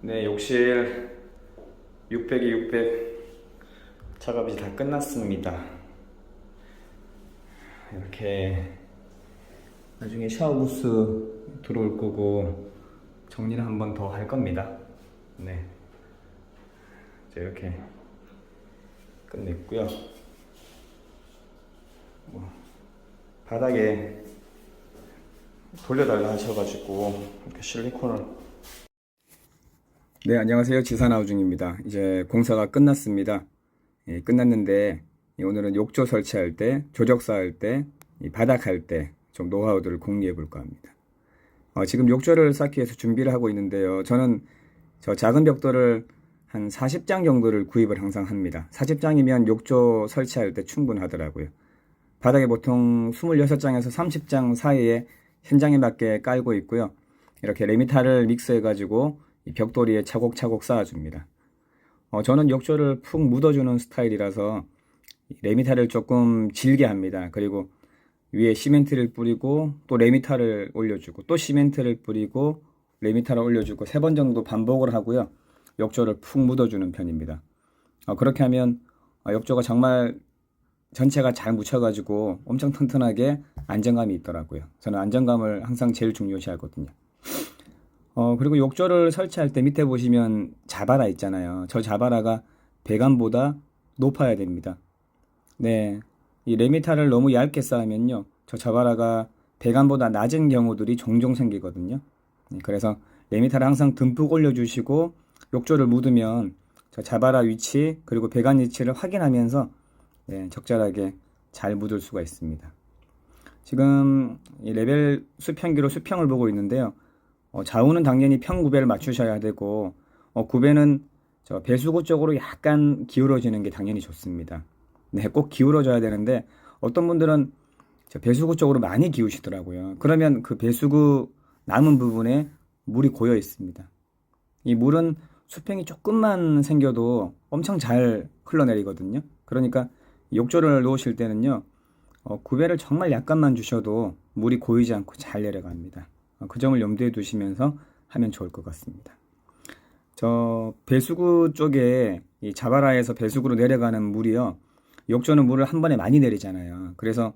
네, 욕실 600에 600 작업이 다 끝났습니다. 이렇게 나중에 샤워 부스 들어올 거고 정리를 한 번 더 할 겁니다. 네, 이제 이렇게 끝냈고요. 바닥에 돌려달라 하셔가지고 이렇게 실리콘을. 네, 안녕하세요. 지산아우중입니다. 이제 공사가 끝났습니다. 예, 끝났는데 오늘은 욕조 설치할 때, 조적 쌓을 때, 바닥 할 때 좀 노하우들을 공유해 볼까 합니다. 지금 욕조를 쌓기 위해서 준비를 하고 있는데요. 저는 저 작은 벽돌을 한 40장 정도를 구입을 항상 합니다. 40장이면 욕조 설치할 때 충분하더라고요. 바닥에 보통 26장에서 30장 사이에 현장에 맞게 깔고 있고요. 이렇게 레미탈을 믹스해가지고 이 벽돌 위에 차곡차곡 쌓아줍니다. 저는 욕조를 푹 묻어주는 스타일이라서 레미탈을 조금 질게 합니다. 그리고 위에 시멘트를 뿌리고 또 레미탈을 올려주고 또 시멘트를 뿌리고 레미탈을 올려주고 3번 정도 반복을 하고요. 욕조를 푹 묻어주는 편입니다. 그렇게 하면 욕조가 정말 전체가 잘 묻혀가지고 엄청 튼튼하게 안정감이 있더라고요. 저는 안정감을 항상 제일 중요시 하거든요. 그리고 욕조를 설치할 때 밑에 보시면 자바라 있잖아요. 저 자바라가 배관보다 높아야 됩니다. 네. 이 레미탈을 너무 얇게 쌓으면요. 저 자바라가 배관보다 낮은 경우들이 종종 생기거든요. 네, 그래서 레미탈을 항상 듬뿍 올려주시고 욕조를 묻으면 저 자바라 위치 그리고 배관 위치를 확인하면서 네, 적절하게 잘 묻을 수가 있습니다. 지금 이 레벨 수평기로 수평을 보고 있는데요. 좌우는 당연히 평구배를 맞추셔야 되고 구배는 저 배수구 쪽으로 약간 기울어지는 게 당연히 좋습니다. 네, 꼭 기울어져야 되는데 어떤 분들은 저 배수구 쪽으로 많이 기우시더라고요. 그러면 그 배수구 남은 부분에 물이 고여 있습니다. 이 물은 수평이 조금만 생겨도 엄청 잘 흘러내리거든요. 그러니까 욕조를 놓으실 때는요. 구배를 정말 약간만 주셔도 물이 고이지 않고 잘 내려갑니다. 그 점을 염두에 두시면서 하면 좋을 것 같습니다. 저 배수구 쪽에 이 자바라에서 배수구로 내려가는 물이요. 욕조는 물을 한 번에 많이 내리잖아요. 그래서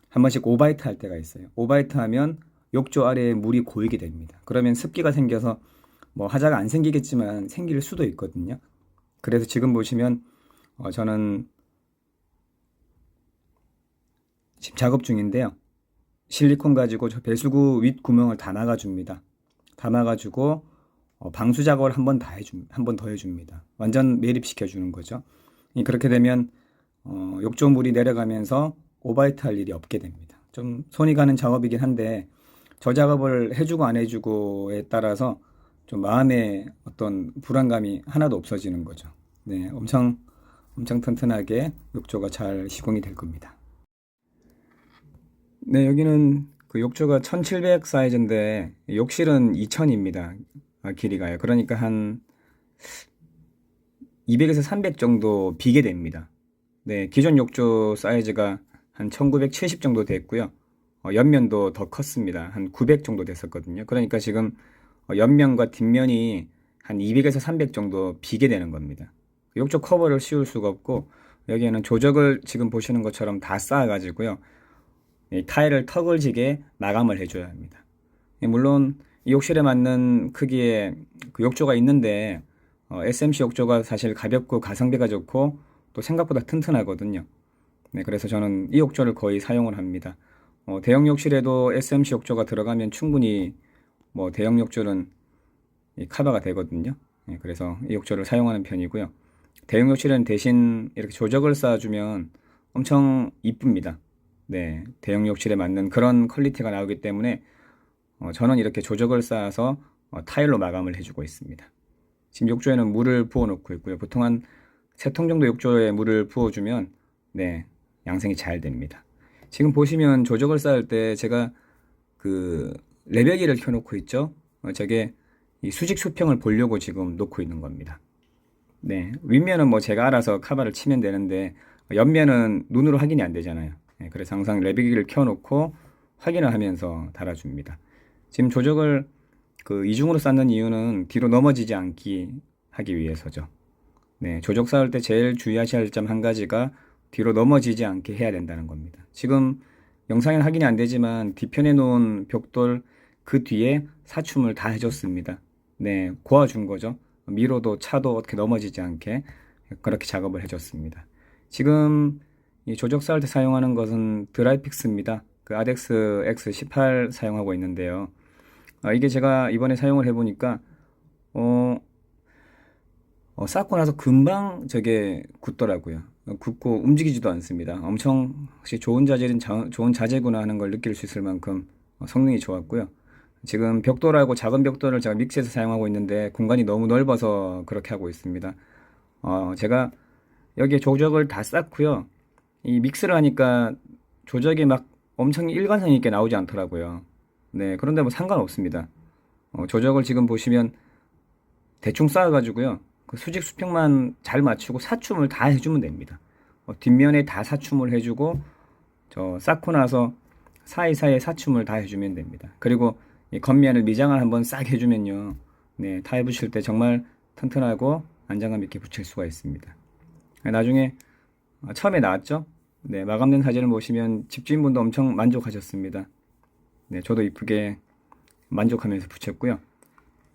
한 번씩 오바이트 할 때가 있어요. 오바이트 하면 욕조 아래에 물이 고이게 됩니다. 그러면 습기가 생겨서 뭐 하자가 안 생기겠지만 생길 수도 있거든요. 그래서 지금 보시면 저는 지금 작업 중인데요. 실리콘 가지고 저 배수구 윗 구멍을 다 막아줍니다. 다 막아주고 방수 작업을 한 번 더 해줍니다. 완전 매립시켜 주는 거죠. 그렇게 되면 욕조 물이 내려가면서 오바이트 할 일이 없게 됩니다. 좀 손이 가는 작업이긴 한데 저 작업을 해주고 안 해주고에 따라서 좀 마음의 어떤 불안감이 하나도 없어지는 거죠. 네, 엄청 튼튼하게 욕조가 잘 시공이 될 겁니다. 네, 여기는 그 욕조가 1700 사이즈인데 욕실은 2000입니다. 길이가요. 그러니까 한 200에서 300 정도 비게 됩니다. 네, 기존 욕조 사이즈가 한 1970 정도 됐고요. 옆면도 더 컸습니다. 한 900 정도 됐었거든요. 그러니까 지금 옆면과 뒷면이 한 200에서 300 정도 비게 되는 겁니다. 욕조 커버를 씌울 수가 없고 여기에는 조적을 지금 보시는 것처럼 다 쌓아가지고요. 이 타일을 턱을 지게 마감을 해줘야 합니다. 물론 이 욕실에 맞는 크기의 그 욕조가 있는데 SMC 욕조가 사실 가볍고 가성비가 좋고 또 생각보다 튼튼하거든요. 네, 그래서 저는 이 욕조를 거의 사용을 합니다. 대형 욕실에도 SMC 욕조가 들어가면 충분히 뭐 대형 욕조는 커버가 되거든요. 네, 그래서 이 욕조를 사용하는 편이고요. 대형 욕실은 대신 이렇게 조적을 쌓아주면 엄청 이쁩니다. 네, 대형 욕실에 맞는 그런 퀄리티가 나오기 때문에 저는 이렇게 조적을 쌓아서 타일로 마감을 해주고 있습니다. 지금 욕조에는 물을 부어 놓고 있고요. 보통 한 3통 정도 욕조에 물을 부어주면 네, 양생이 잘 됩니다. 지금 보시면 조적을 쌓을 때 제가 그 레벨기를 켜놓고 있죠. 저게 이 수직 수평을 보려고 지금 놓고 있는 겁니다. 네, 윗면은 뭐 제가 알아서 카바를 치면 되는데 옆면은 눈으로 확인이 안 되잖아요. 네, 그래서 항상 레벨기를 켜놓고 확인을 하면서 달아줍니다. 지금 조적을 그 이중으로 쌓는 이유는 뒤로 넘어지지 않기 하기 위해서죠. 네, 조적 쌓을 때 제일 주의하셔야 할 점 한 가지가 뒤로 넘어지지 않게 해야 된다는 겁니다. 지금 영상에는 확인이 안 되지만 뒤편에 놓은 벽돌 그 뒤에 사춤을 다 해줬습니다. 네, 고아준 거죠. 미로도 차도 어떻게 넘어지지 않게 그렇게 작업을 해줬습니다. 지금 이 조적 쌓을 때 사용하는 것은 드라이픽스입니다. 그 아덱스 X18 사용하고 있는데요. 이게 제가 이번에 사용을 해보니까 쌓고 나서 금방 저게 굳더라고요. 굳고 움직이지도 않습니다. 엄청 혹시 좋은 자재는 좋은 자재구나 하는 걸 느낄 수 있을 만큼 성능이 좋았고요. 지금 벽돌하고 작은 벽돌을 제가 믹스해서 사용하고 있는데 공간이 너무 넓어서 그렇게 하고 있습니다. 제가 여기에 조적을 다 쌓고요. 이 믹스를 하니까 조적이 막 엄청 일관성 있게 나오지 않더라고요. 네, 그런데 뭐 상관없습니다. 조적을 지금 보시면 대충 쌓아가지고요. 그 수직 수평만 잘 맞추고 사춤을 다 해주면 됩니다. 뒷면에 다 사춤을 해주고 저 쌓고 나서 사이사이에 사춤을 다 해주면 됩니다. 그리고 이 겉면을 미장을 한번 싹 해주면요. 네, 타일 붙일 때 정말 튼튼하고 안정감 있게 붙일 수가 있습니다. 나중에 처음에 나왔죠? 네, 마감된 사진을 보시면 집주인분도 엄청 만족하셨습니다. 네, 저도 이쁘게 만족하면서 붙였고요.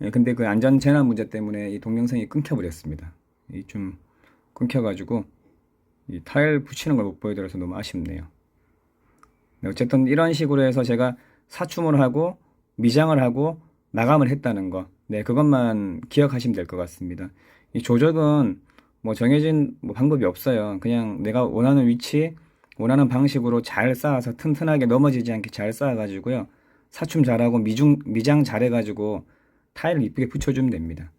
예, 근데 그 안전 재난 문제 때문에 이 동영상이 끊겨버렸습니다. 이 좀 끊겨가지고 이 타일 붙이는 걸 못 보여드려서 너무 아쉽네요. 네, 어쨌든 이런 식으로 해서 제가 사춤을 하고 미장을 하고 마감을 했다는 거, 네, 그것만 기억하시면 될 것 같습니다. 이 조적은 뭐 정해진 뭐 방법이 없어요. 그냥 내가 원하는 위치, 원하는 방식으로 잘 쌓아서 튼튼하게 넘어지지 않게 잘 쌓아가지고요. 사춤 잘하고 미장 잘해가지고 타일을 이쁘게 붙여주면 됩니다.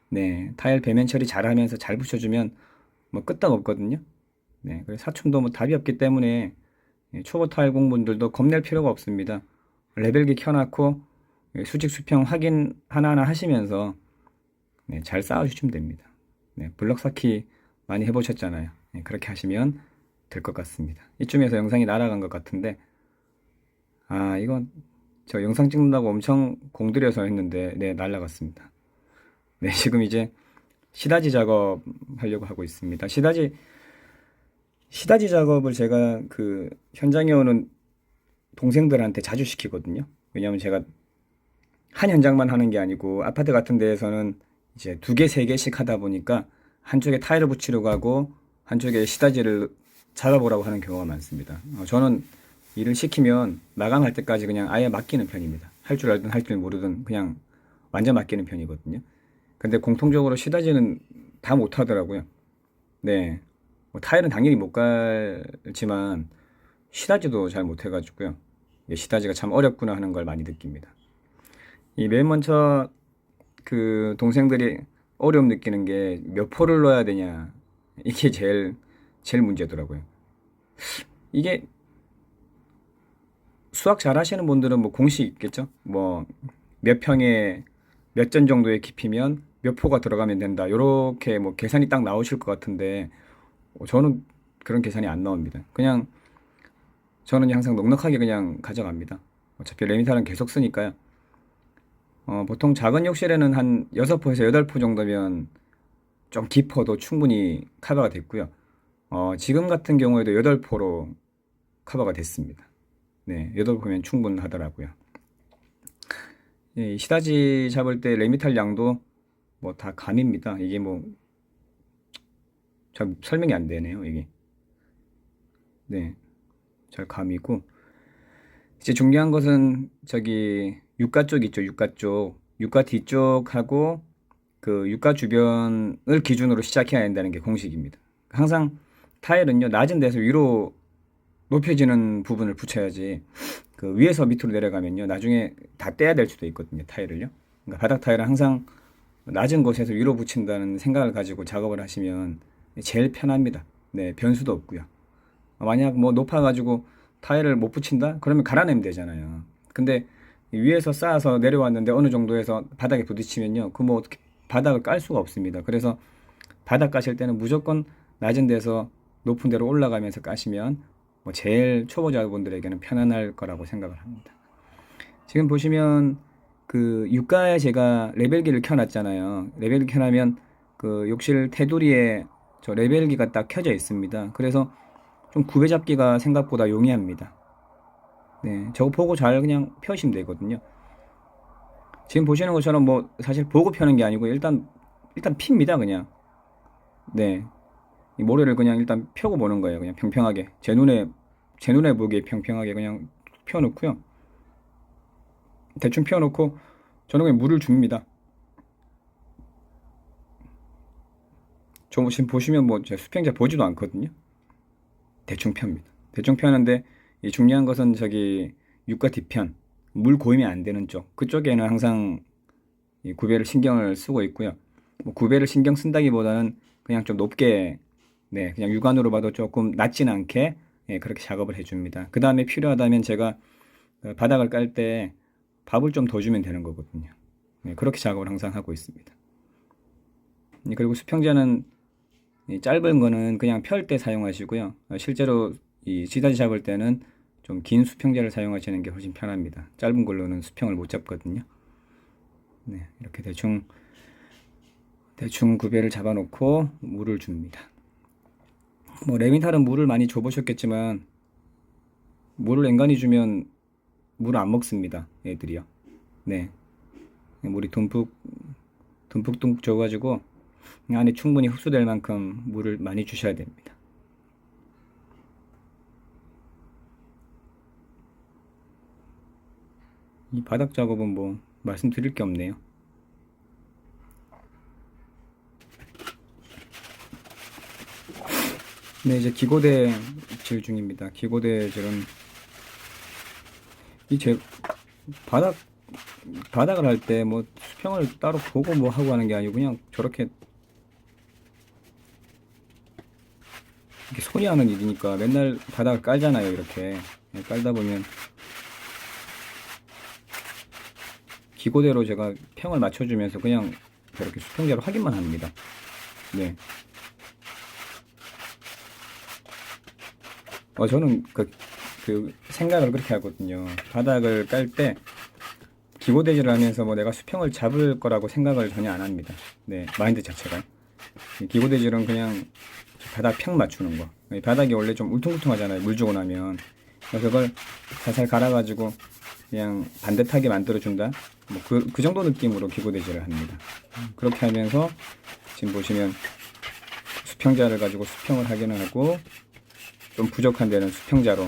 네, 타일 배면 처리 잘하면서 잘 붙여주면 뭐 끄떡 없거든요. 네, 그래서 사춤도 뭐 답이 없기 때문에 초보 타일 공분들도 겁낼 필요가 없습니다. 레벨기 켜놓고 수직 수평 확인 하나하나 하시면서 네, 잘 쌓아주시면 됩니다. 네, 블럭 쌓기 많이 해보셨잖아요. 네, 그렇게 하시면 될 것 같습니다. 이쯤에서 영상이 날아간 것 같은데 이건 저 영상 찍는다고 엄청 공들여서 했는데 네, 날아갔습니다. 네, 지금 이제 시다지 작업 하려고 하고 있습니다. 시다지 작업을 제가 그 현장에 오는 동생들한테 자주 시키거든요. 왜냐하면 제가 한 현장만 하는 게 아니고 아파트 같은 데에서는 이제 2개, 3개씩 하다 보니까 한쪽에 타일을 붙이려고 하고 한쪽에 시다지를 잡아보라고 하는 경우가 많습니다. 저는 일을 시키면 마감할 때까지 그냥 아예 맡기는 편입니다. 할 줄 알든 할 줄 모르든 그냥 완전 맡기는 편이거든요. 근데 공통적으로 시다지는 다 못하더라고요. 네, 뭐 타일은 당연히 못 갈지만 시다지도 잘 못해가지고요. 시다지가 참 어렵구나 하는 걸 많이 느낍니다. 이 맨 먼저 그 동생들이 어려움 느끼는 게 몇 포를 넣어야 되냐, 이게 제일 문제더라고요. 이게 수학 잘 하시는 분들은 뭐 공식 있겠죠? 뭐 몇 평에 몇 전 정도의 깊이면 몇 포가 들어가면 된다. 요렇게 뭐 계산이 딱 나오실 것 같은데 저는 그런 계산이 안 나옵니다. 그냥 저는 항상 넉넉하게 그냥 가져갑니다. 어차피 레미탈은 계속 쓰니까요. 보통 작은 욕실에는 한 6포에서 8포 정도면 좀 깊어도 충분히 커버가 됐고요. 지금 같은 경우에도 8포로 커버가 됐습니다. 네, 8포면 충분하더라고요. 이 시다지 잡을 때 레미탈 양도 뭐 다 감입니다. 이게 뭐 잘 설명이 안 되네요, 이게. 네, 잘 감이고. 이제 중요한 것은 저기 육가 쪽 있죠, 육가 쪽. 육가 뒤쪽하고 그 육가 주변을 기준으로 시작해야 된다는 게 공식입니다. 항상 타일은요, 낮은 데서 위로 높여지는 부분을 붙여야지 그 위에서 밑으로 내려가면요, 나중에 다 떼야 될 수도 있거든요, 타일을요. 그러니까 바닥 타일은 항상 낮은 곳에서 위로 붙인다는 생각을 가지고 작업을 하시면 제일 편합니다. 네, 변수도 없고요. 만약 뭐 높아가지고 타일을 못 붙인다? 그러면 갈아내면 되잖아요. 근데 위에서 쌓아서 내려왔는데 어느 정도에서 바닥에 부딪히면요, 그 뭐 어떻게 바닥을 깔 수가 없습니다. 그래서 바닥 까실 때는 무조건 낮은 데서 높은 데로 올라가면서 까시면 뭐 제일 초보자분들에게는 편안할 거라고 생각을 합니다. 지금 보시면 그 육가에 제가 레벨기를 켜놨잖아요. 레벨기 켜놓으면 그 욕실 테두리에 저 레벨기가 딱 켜져 있습니다. 그래서 좀 구배잡기가 생각보다 용이합니다. 네, 저거 보고 잘 그냥 펴시면 되거든요. 지금 보시는 것처럼 뭐 사실 보고 펴는 게 아니고 일단 핍니다 그냥. 네, 이 모래를 그냥 일단 펴고 보는 거예요. 그냥 평평하게 제 눈에 보기에 평평하게 그냥 펴놓고요. 대충 펴놓고 저는 그냥 물을 줍니다. 저 지금 보시면 뭐 제 수평자 보지도 않거든요. 대충 펴입니다. 대충 펴는데 이 중요한 것은 저기 육과 뒤편 물 고이면 안 되는 쪽 그쪽에는 항상 이 구배를 신경을 쓰고 있고요. 뭐 구배를 신경 쓴다기보다는 그냥 좀 높게 네 그냥 육안으로 봐도 조금 낮진 않게 예, 그렇게 작업을 해줍니다. 그 다음에 필요하다면 제가 바닥을 깔 때 밥을 좀 더 주면 되는 거거든요. 네, 그렇게 작업을 항상 하고 있습니다. 그리고 수평자는 이 짧은 거는 그냥 펼 때 사용하시고요. 실제로 이 지다지 잡을 때는 좀 긴 수평자를 사용하시는 게 훨씬 편합니다. 짧은 걸로는 수평을 못 잡거든요. 네, 이렇게 대충 구배를 잡아놓고 물을 줍니다. 뭐 레미탈은 물을 많이 줘보셨겠지만 물을 앵간히 주면 물을 안 먹습니다. 애들이요. 네, 물이 듬뿍 줘가지고 안에 충분히 흡수될 만큼 물을 많이 주셔야 됩니다. 이 바닥 작업은 뭐 말씀드릴 게 없네요. 네, 이제 기고대 질 중입니다. 기고대 질은 이제 바닥을 할 때 뭐 수평을 따로 보고 뭐 하고 하는 게 아니고 그냥 저렇게 이렇게 손이 하는 일이니까 맨날 바닥을 깔잖아요. 이렇게 깔다 보면 기고대로 제가 평을 맞춰주면서 그냥 저렇게 수평자로 확인만 합니다. 네. 저는 그 생각을 그렇게 하거든요. 바닥을 깔 때 기고대질을 하면서 뭐 내가 수평을 잡을 거라고 생각을 전혀 안 합니다. 네, 마인드 자체가. 기고대질은 그냥 바닥 평 맞추는 거. 바닥이 원래 좀 울퉁불퉁하잖아요. 물 주고 나면. 그래서 그걸 살살 갈아가지고 그냥 반듯하게 만들어준다. 뭐 그 정도 느낌으로 기고대질을 합니다. 그렇게 하면서 지금 보시면 수평자를 가지고 수평을 하기는 하고 좀 부족한 데는 수평자로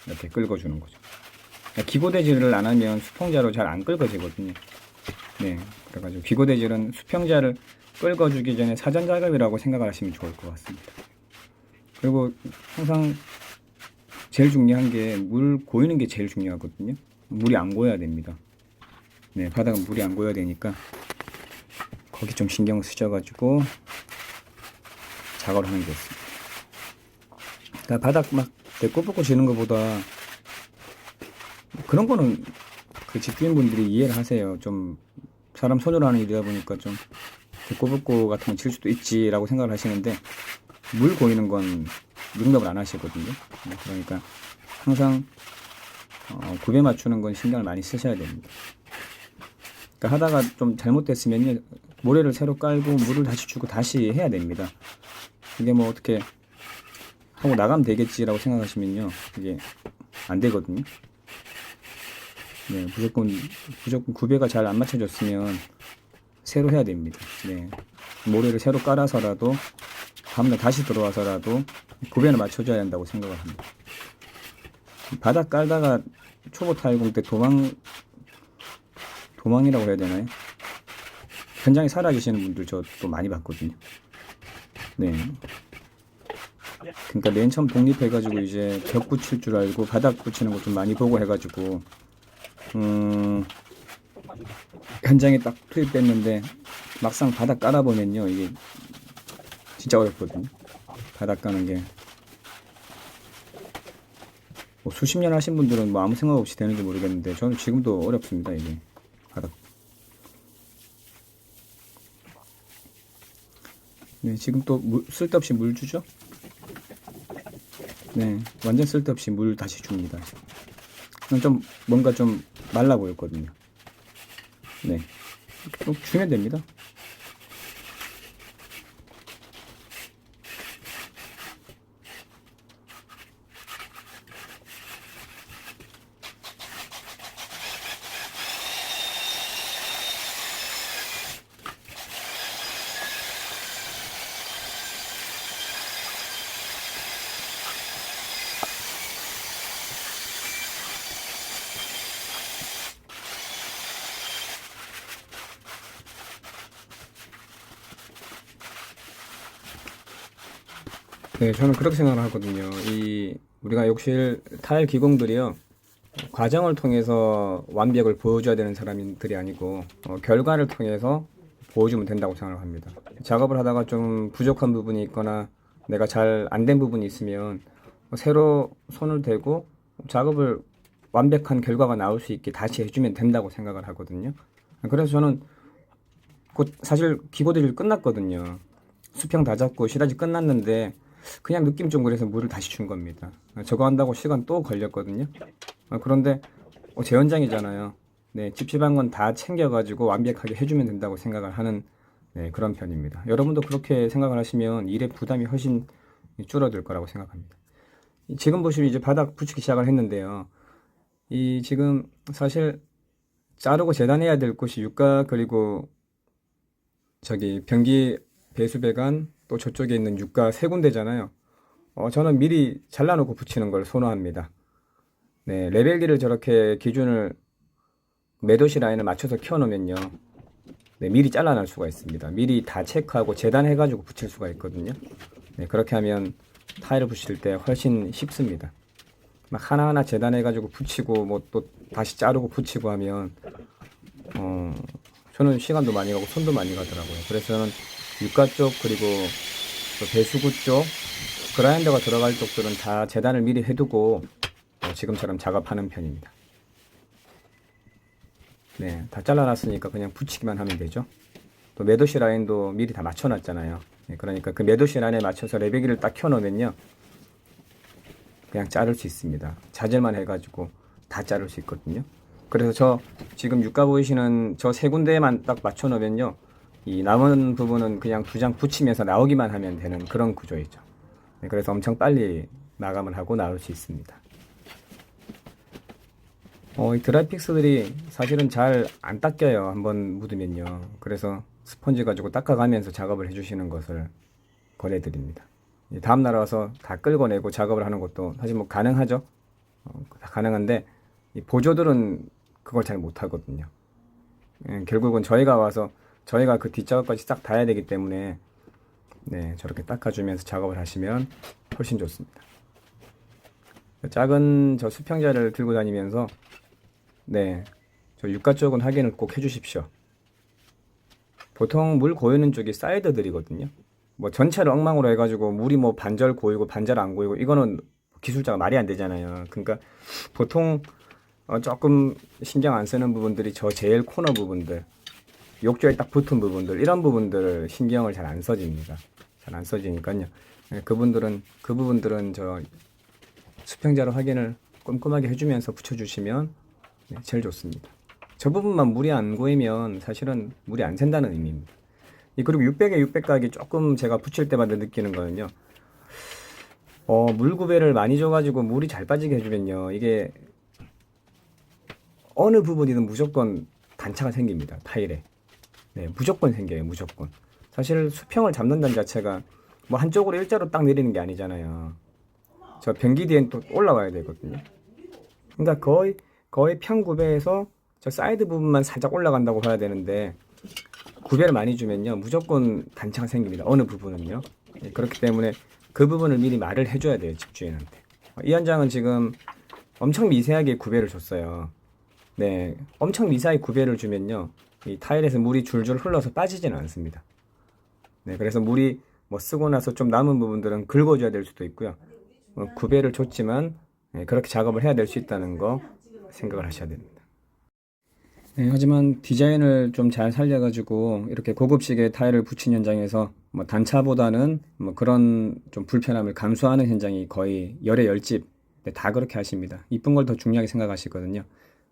이렇게 긁어주는 거죠. 기고대질을 안 하면 수평자로 잘 안 긁어지거든요. 네, 그래가지고 기고대질은 수평자를 긁어주기 전에 사전 작업이라고 생각을 하시면 좋을 것 같습니다. 그리고 항상 제일 중요한 게 물 고이는 게 제일 중요하거든요. 물이 안 고여야 됩니다. 네, 바닥은 물이 안 고여야 되니까 거기 좀 신경 쓰셔가지고 작업을 하는 게 있습니다. 그러니까 바닥 막 데꼬볶고 지는 것보다 그런 거는 그 집주인분들이 이해를 하세요. 좀 사람 손으로 하는 일이다 보니까 좀 데꼬볶고 같은 건 칠 수도 있지라고 생각을 하시는데 물 고이는 건 능력을 안 하시거든요. 그러니까 항상 구배 맞추는 건 신경을 많이 쓰셔야 됩니다. 그러니까 하다가 좀 잘못됐으면 모래를 새로 깔고 물을 다시 주고 다시 해야 됩니다. 이게 뭐 어떻게 하고 나가면 되겠지라고 생각하시면요, 이게 안 되거든요. 네, 무조건 구배가 잘 안 맞춰졌으면 새로 해야 됩니다. 네, 모래를 새로 깔아서라도 다음날 다시 들어와서라도 구배를 맞춰줘야 한다고 생각을 합니다. 바닥 깔다가 초보 탈공 때 도망이라고 해야 되나요? 현장에 살아 계시는 분들 저 또 많이 봤거든요. 네. 그러니까 맨 처음 독립해가지고 이제 벽 붙일 줄 알고 바닥 붙이는 거 좀 많이 보고 해가지고 현장에 딱 투입됐는데 막상 바닥 깔아보면요, 이게 진짜 어렵거든요. 바닥 까는 게 뭐 수십 년 하신 분들은 뭐 아무 생각 없이 되는지 모르겠는데 저는 지금도 어렵습니다. 이게 바닥. 네, 지금 또 쓸데없이 물 주죠? 네, 완전 쓸데없이 물 다시 줍니다. 좀 뭔가 좀 말라 보였거든요. 네, 쭉 주면 됩니다. 네, 저는 그렇게 생각을 하거든요. 우리가 욕실 타일 기공들이요, 과정을 통해서 완벽을 보여줘야 되는 사람들이 아니고, 결과를 통해서 보여주면 된다고 생각을 합니다. 작업을 하다가 좀 부족한 부분이 있거나, 내가 잘 안 된 부분이 있으면, 새로 손을 대고 작업을 완벽한 결과가 나올 수 있게 다시 해주면 된다고 생각을 하거든요. 그래서 저는 곧 사실 기고들이 끝났거든요. 수평 다 잡고 시라지 끝났는데, 그냥 느낌 좀 그래서 물을 다시 준 겁니다. 저거 한다고 시간 또 걸렸거든요. 그런데 제 현장이잖아요. 네, 찝찝한 건 다 챙겨가지고 완벽하게 해주면 된다고 생각을 하는, 네, 그런 편입니다. 여러분도 그렇게 생각을 하시면 일의 부담이 훨씬 줄어들 거라고 생각합니다. 지금 보시면 이제 바닥 붙이기 시작을 했는데요. 지금 사실 자르고 재단해야 될 곳이 육각, 그리고 저기 변기 배수배관, 또 저쪽에 있는 육각 세 군데잖아요. 저는 미리 잘라놓고 붙이는 걸 선호합니다. 네, 레벨기를 저렇게 기준을 매도시 라인을 맞춰서 켜놓으면요, 네, 미리 잘라낼 수가 있습니다. 미리 다 체크하고 재단해가지고 붙일 수가 있거든요. 네, 그렇게 하면 타일을 붙일 때 훨씬 쉽습니다. 막 하나하나 재단해가지고 붙이고 뭐 또 다시 자르고 붙이고 하면 저는 시간도 많이 가고 손도 많이 가더라고요. 그래서 저는 육가 쪽, 그리고 또 배수구 쪽, 그라인더가 들어갈 쪽들은 다 재단을 미리 해두고 지금처럼 작업하는 편입니다. 네, 다 잘라놨으니까 그냥 붙이기만 하면 되죠. 또 매도시 라인도 미리 다 맞춰놨잖아요. 네, 그러니까 그 매도시 라인에 맞춰서 레벨기를 딱 켜놓으면요, 그냥 자를 수 있습니다. 자질만 해가지고 다 자를 수 있거든요. 그래서 저 지금 육가 보이시는 저 세 군데에만 딱 맞춰 놓으면요, 이 남은 부분은 그냥 두 장 붙이면서 나오기만 하면 되는 그런 구조이죠. 네, 그래서 엄청 빨리 마감을 하고 나올 수 있습니다. 이 드라이픽스들이 사실은 잘 안 닦여요. 한번 묻으면요. 그래서 스펀지 가지고 닦아가면서 작업을 해주시는 것을 권해드립니다. 다음 날 와서 다 끌고내고 작업을 하는 것도 사실 뭐 가능하죠. 다 가능한데 이 보조들은 그걸 잘 못하거든요. 결국은 저희가 와서 저희가 그 뒷작업까지 싹 다 해야 되기 때문에, 네, 저렇게 닦아주면서 작업을 하시면 훨씬 좋습니다. 작은 저 수평자를 들고 다니면서, 네, 저 육가 쪽은 확인을 꼭 해주십시오. 보통 물 고이는 쪽이 사이드들이거든요. 뭐 전체를 엉망으로 해가지고 물이 뭐 반절 고이고 반절 안 고이고 이거는 기술자가 말이 안 되잖아요. 그러니까 보통 조금 신경 안 쓰는 부분들이 저 제일 코너 부분들, 욕조에 딱 붙은 부분들, 이런 부분들을 신경을 잘 안 써집니다. 잘 안 써지니까요. 그 부분들은 저 수평자로 확인을 꼼꼼하게 해주면서 붙여주시면, 네, 제일 좋습니다. 저 부분만 물이 안 고이면 사실은 물이 안 샌다는 의미입니다. 그리고 600에 600각이 조금 제가 붙일 때마다 느끼는 거는요, 물 구배를 많이 줘가지고 물이 잘 빠지게 해주면요, 이게 어느 부분이든 무조건 단차가 생깁니다. 타일에. 네, 무조건 생겨요. 무조건. 사실 수평을 잡는다는 자체가 뭐 한쪽으로 일자로 딱 내리는 게 아니잖아요. 저 변기 뒤엔 또 올라와야 되거든요. 그러니까 거의 평 구배에서 저 사이드 부분만 살짝 올라간다고 봐야 되는데, 구배를 많이 주면요, 무조건 단차가 생깁니다. 어느 부분은요. 네, 그렇기 때문에 그 부분을 미리 말을 해줘야 돼요. 집주인한테. 이 현장은 지금 엄청 미세하게 구배를 줬어요. 네, 엄청 미세하게 구배를 주면요, 이 타일에서 물이 줄줄 흘러서 빠지지는 않습니다. 네, 그래서 물이 뭐 쓰고 나서 좀 남은 부분들은 긁어줘야 될 수도 있고요. 구배를 줬지만, 네, 그렇게 작업을 해야 될 수 있다는 거 생각을 하셔야 됩니다. 네, 하지만 디자인을 좀 잘 살려가지고 이렇게 고급식의 타일을 붙인 현장에서 뭐 단차보다는 뭐 그런 좀 불편함을 감수하는 현장이 거의 열에 열집, 네, 다 그렇게 하십니다. 이쁜 걸 더 중요하게 생각하시거든요.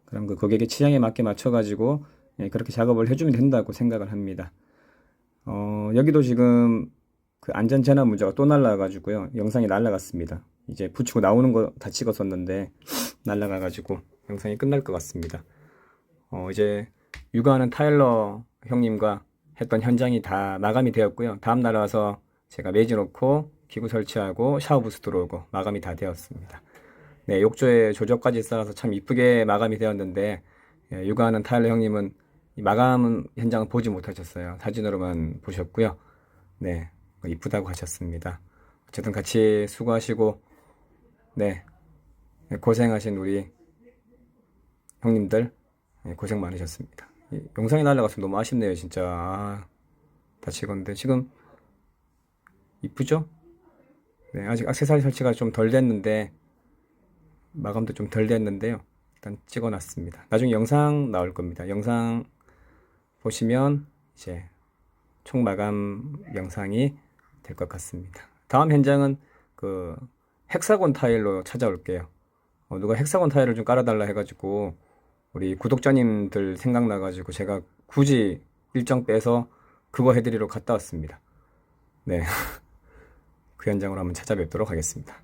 그럼 그 고객의 취향에 맞게 맞춰가지고 그렇게 작업을 해주면 된다고 생각을 합니다. 여기도 지금 그 안전재난 문제가 또 날라가지고요. 영상이 날라갔습니다. 이제 붙이고 나오는 거 다 찍었었는데 날라가가지고 영상이 끝날 것 같습니다. 이제 육아하는 타일러 형님과 했던 현장이 다 마감이 되었고요. 다음 날 와서 제가 매지 놓고 기구 설치하고 샤워 부스 들어오고 마감이 다 되었습니다. 네, 욕조에 조적까지 쌓아서 참 이쁘게 마감이 되었는데 육아하는 타일러 형님은 이 마감 현장을 보지 못하셨어요. 사진으로만 보셨고요. 네, 이쁘다고 하셨습니다. 어쨌든 같이 수고하시고 네, 고생하신 우리 형님들 고생 많으셨습니다. 영상이 날라가서 너무 아쉽네요. 진짜 다 찍었는데 지금 이쁘죠? 네, 아직 액세서리 설치가 좀 덜 됐는데 마감도 좀 덜 됐는데요. 일단 찍어놨습니다. 나중에 영상 나올 겁니다. 영상 보시면 이제 총 마감 영상이 될 것 같습니다. 다음 현장은 그 헥사곤 타일로 찾아올게요. 누가 헥사곤 타일을 좀 깔아달라 해가지고 우리 구독자님들 생각나가지고 제가 굳이 일정 빼서 그거 해드리러 갔다 왔습니다. 네, 그 현장으로 한번 찾아뵙도록 하겠습니다.